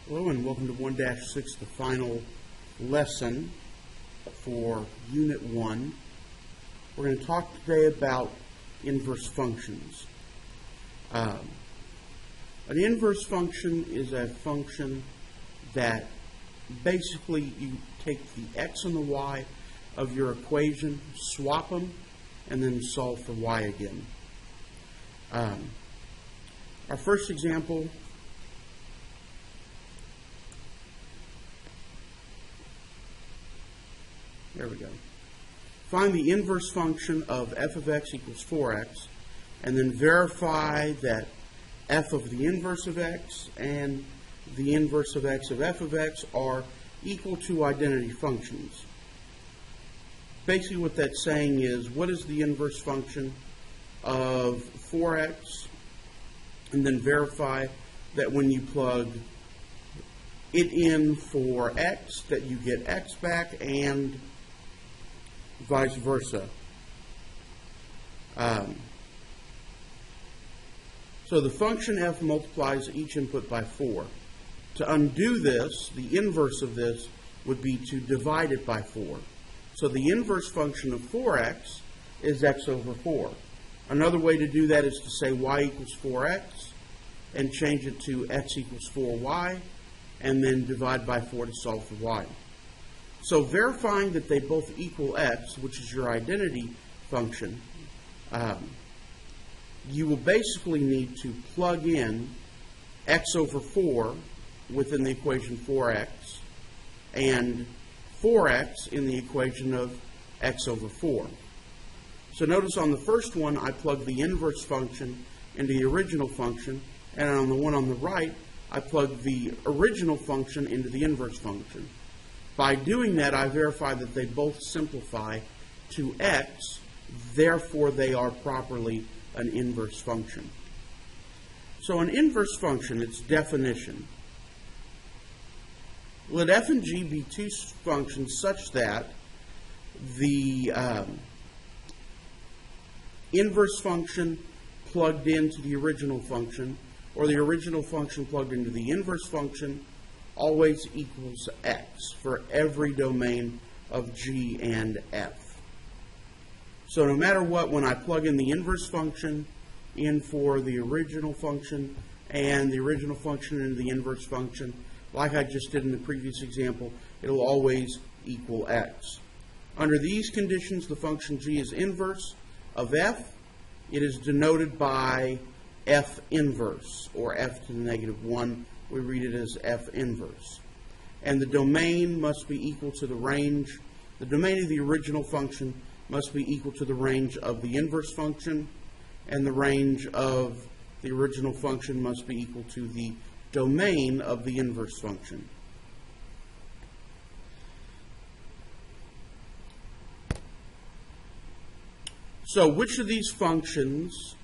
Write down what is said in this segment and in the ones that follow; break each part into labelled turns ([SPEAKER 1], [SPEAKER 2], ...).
[SPEAKER 1] Hello and welcome to 1-6, the final lesson for Unit 1. We're going to talk today about inverse functions. An inverse function is a function that basically you take the x and the y of your equation, swap them, and then solve for y again. Our first example, there we go. Find the inverse function of f of x equals 4x, and then verify that f of the inverse of x and the inverse of x of f of x are equal to identity functions. Basically what that's saying is, what is the inverse function of 4x, and then verify that when you plug it in for x, that you get x back, and vice versa. So the function f multiplies each input by 4. To undo this, the inverse of this would be to divide it by 4. So the inverse function of 4x is x over 4. Another way to do that is to say y equals 4x and change it to x equals 4y, and then divide by 4 to solve for y. So verifying that they both equal x, which is your identity function, you will basically need to plug in x over 4 within the equation 4x and 4x in the equation of x over 4. So notice on the first one I plug the inverse function into the original function, and on the one on the right I plug the original function into the inverse function. By doing that, I verify that they both simplify to x, therefore they are properly an inverse function. So an inverse function, its definition. Let f and g be two functions such that the inverse function plugged into the original function, or the original function plugged into the inverse function, always equals x for every domain of g and f. So no matter what, when I plug in the inverse function in for the original function and the original function into the inverse function, like I just did in the previous example, it will always equal x. Under these conditions, the function g is inverse of f. It is denoted by f inverse, or f to the negative 1. We read it as f inverse. And the domain must be equal to the range. The domain of the original function must be equal to the range of the inverse function, and the range of the original function must be equal to the domain of the inverse function. So which of these functions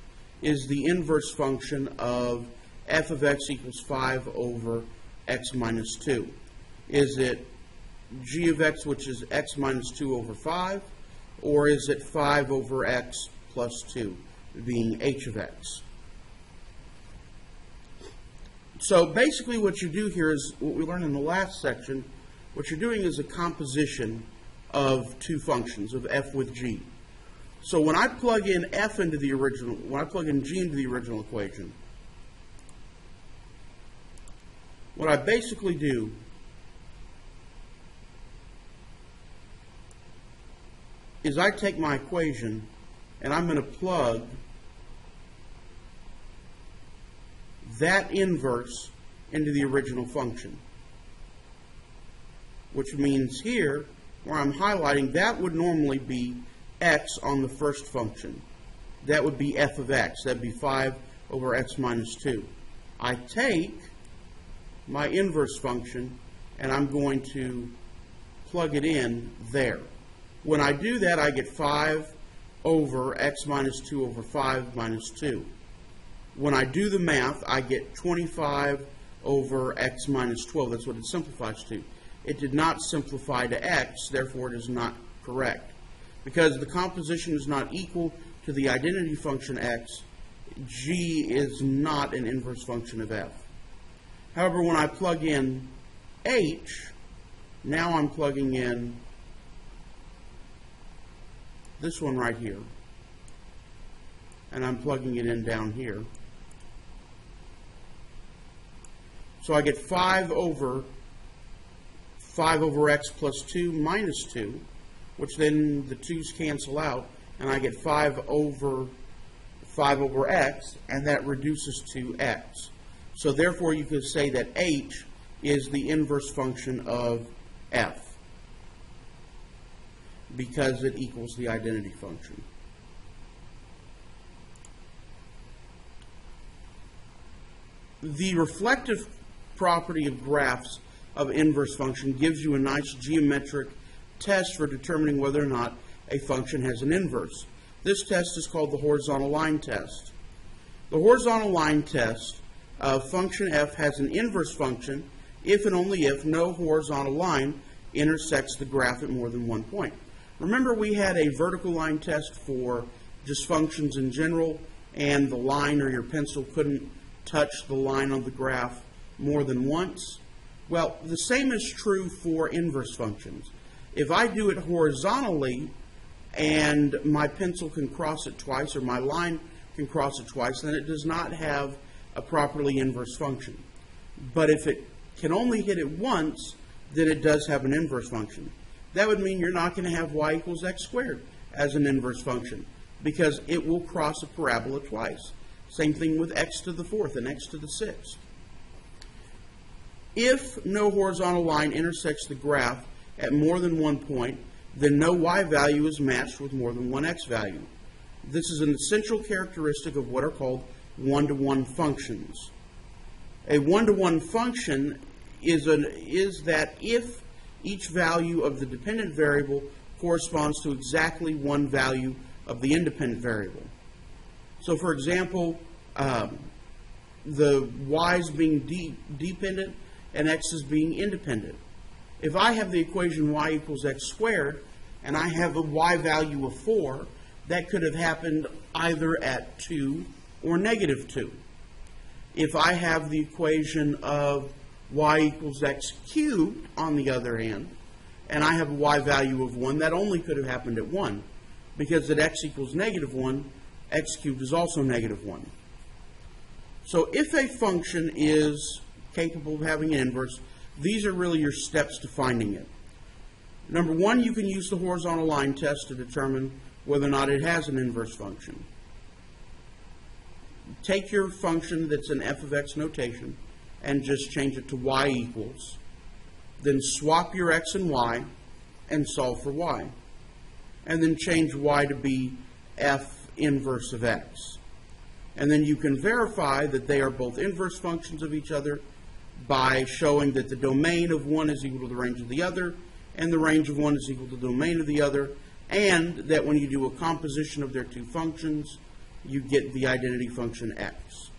[SPEAKER 1] is the inverse function of f of x equals 5 over x minus 2? Is it g of x, which is x minus 2 over 5, or is it 5 over x plus 2, being h of x? So basically what you do here is what we learned in the last section. What you're doing is a composition of two functions, of f with g. So when I plug in f into the original, when I plug in g into the original equation, what I basically do is I take my equation and I'm going to plug that inverse into the original function, which means here, where I'm highlighting, that would normally be x on the first function. That would be f of x. That would be 5 over x minus 2. I take my inverse function and I'm going to plug it in there. When I do that, I get 5 over x minus 2 over 5 minus 2. When I do the math, I get 25 over x minus 12. That's what it simplifies to. It did not simplify to x, therefore it is not correct. Because the composition is not equal to the identity function x, g is not an inverse function of f. However, when I plug in h, now I'm plugging in this one right here, and I'm plugging it in down here. So I get 5 over x plus 2 minus 2, which then the 2's cancel out, and I get 5 over x, and that reduces to x. So therefore you could say that h is the inverse function of f, because it equals the identity function. The reflective property of graphs of inverse function gives you a nice geometric test for determining whether or not a function has an inverse. This test is called the horizontal line test. The horizontal line test of function f has an inverse function if and only if no horizontal line intersects the graph at more than one point. Remember, we had a vertical line test for just functions in general, and the line or your pencil couldn't touch the line on the graph more than once. Well, the same is true for inverse functions. If I do it horizontally and my pencil can cross it twice or my line can cross it twice, then it does not have a properly inverse function. But if it can only hit it once, then it does have an inverse function. That would mean you're not going to have y equals x squared as an inverse function, because it will cross a parabola twice. Same thing with x to the fourth and x to the sixth. If no horizontal line intersects the graph at more than one point, then no y value is matched with more than one x value. This is an essential characteristic of what are called one-to-one functions. A one-to-one function is that if each value of the dependent variable corresponds to exactly one value of the independent variable. So, for example, the y's being dependent and x's being independent. If I have the equation y equals x squared and I have a y value of 4, that could have happened either at 2 or negative 2. If I have the equation of y equals x cubed, on the other hand, and I have a y value of 1, that only could have happened at 1, because at x equals negative 1, x cubed is also negative 1. So if a function is capable of having an inverse, these are really your steps to finding it. Number one, you can use the horizontal line test to determine whether or not it has an inverse function. Take your function that's in f of x notation and just change it to y equals. Then swap your x and y and solve for y. And then change y to be f inverse of x. And then you can verify that they are both inverse functions of each other by showing that the domain of one is equal to the range of the other, and the range of one is equal to the domain of the other, and that when you do a composition of their two functions, you get the identity function x.